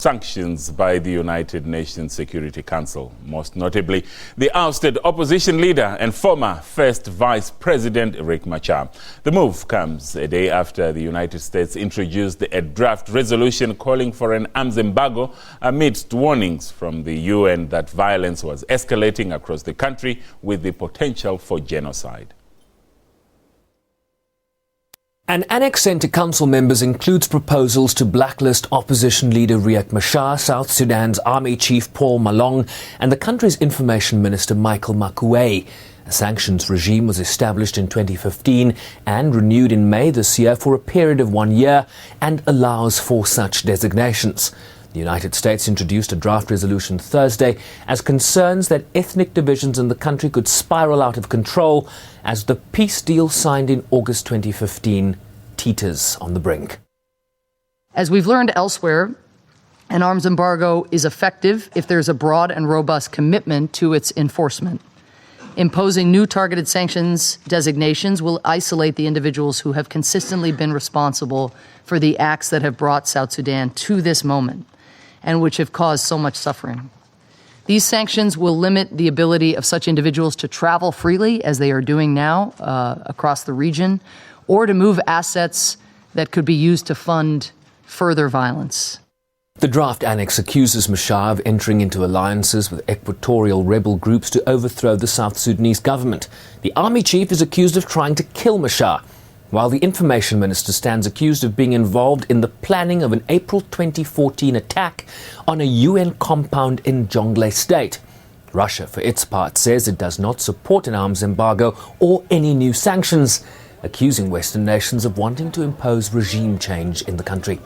Sanctions by the United Nations Security Council, most notably the ousted opposition leader and former first Vice President Riek Machar. The move comes a day after the United States introduced a draft resolution calling for an arms embargo amidst warnings from the UN that violence was escalating across the country with the potential for genocide. An annex sent to council members includes proposals to blacklist opposition leader Riek Machar, South Sudan's army chief Paul Malong, and the country's information minister Michael Makuei. A sanctions regime was established in 2015 and renewed in May this year for a period of 1 year and allows for such designations. The United States introduced a draft resolution Thursday as concerns that ethnic divisions in the country could spiral out of control as the peace deal signed in August 2015 teeters on the brink. As we've learned elsewhere, an arms embargo is effective if there's a broad and robust commitment to its enforcement. Imposing new targeted sanctions designations will isolate the individuals who have consistently been responsible for the acts that have brought South Sudan to this moment and which have caused so much suffering. These sanctions will limit the ability of such individuals to travel freely, as they are doing now across the region, or to move assets that could be used to fund further violence. The draft annex accuses Machar of entering into alliances with equatorial rebel groups to overthrow the South Sudanese government. The army chief is accused of trying to kill Machar, while the information minister stands accused of being involved in the planning of an April 2014 attack on a UN compound in Jonglei State. Russia, for its part, says it does not support an arms embargo or any new sanctions, accusing Western nations of wanting to impose regime change in the country.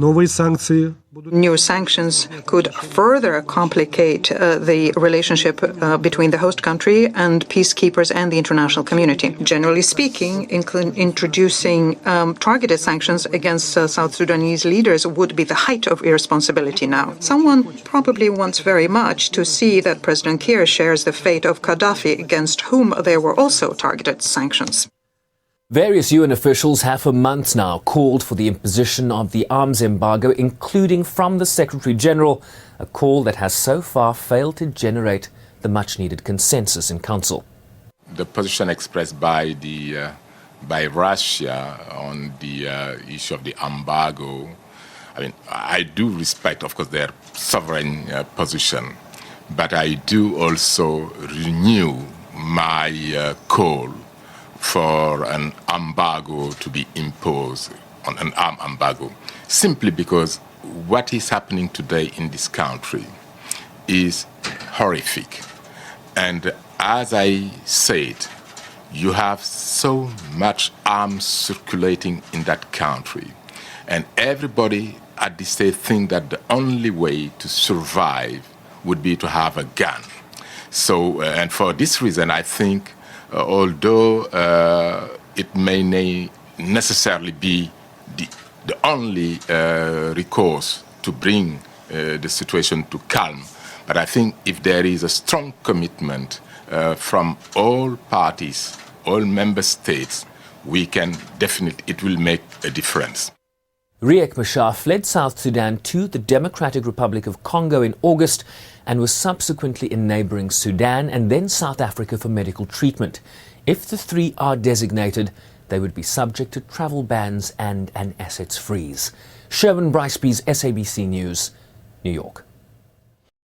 New sanctions could further complicate the relationship between the host country and peacekeepers and the international community. Generally speaking, introducing targeted sanctions against South Sudanese leaders would be the height of irresponsibility now. Someone probably wants very much to see that President Kiir shares the fate of Gaddafi, against whom there were also targeted sanctions. Various UN officials have for months now called for the imposition of the arms embargo, including from the Secretary-General, a call that has so far failed to generate the much-needed consensus in Council. The position expressed by Russia on the issue of the embargo, I do respect, of course, their sovereign position, but I do also renew my call for an embargo to be imposed, on an arm embargo, simply because what is happening today in this country is horrific. And as I said, you have so much arms circulating in that country. And everybody at this stage thinks that the only way to survive would be to have a gun. So, and for this reason, I think although it may necessarily be the only recourse to bring the situation to calm, but I think if there is a strong commitment from all parties, all member states, it will make a difference. Riek Machar fled South Sudan to the Democratic Republic of Congo in August and was subsequently in neighbouring Sudan and then South Africa for medical treatment. If the three are designated, they would be subject to travel bans and an assets freeze. Sherwin Briceby's SABC News, New York.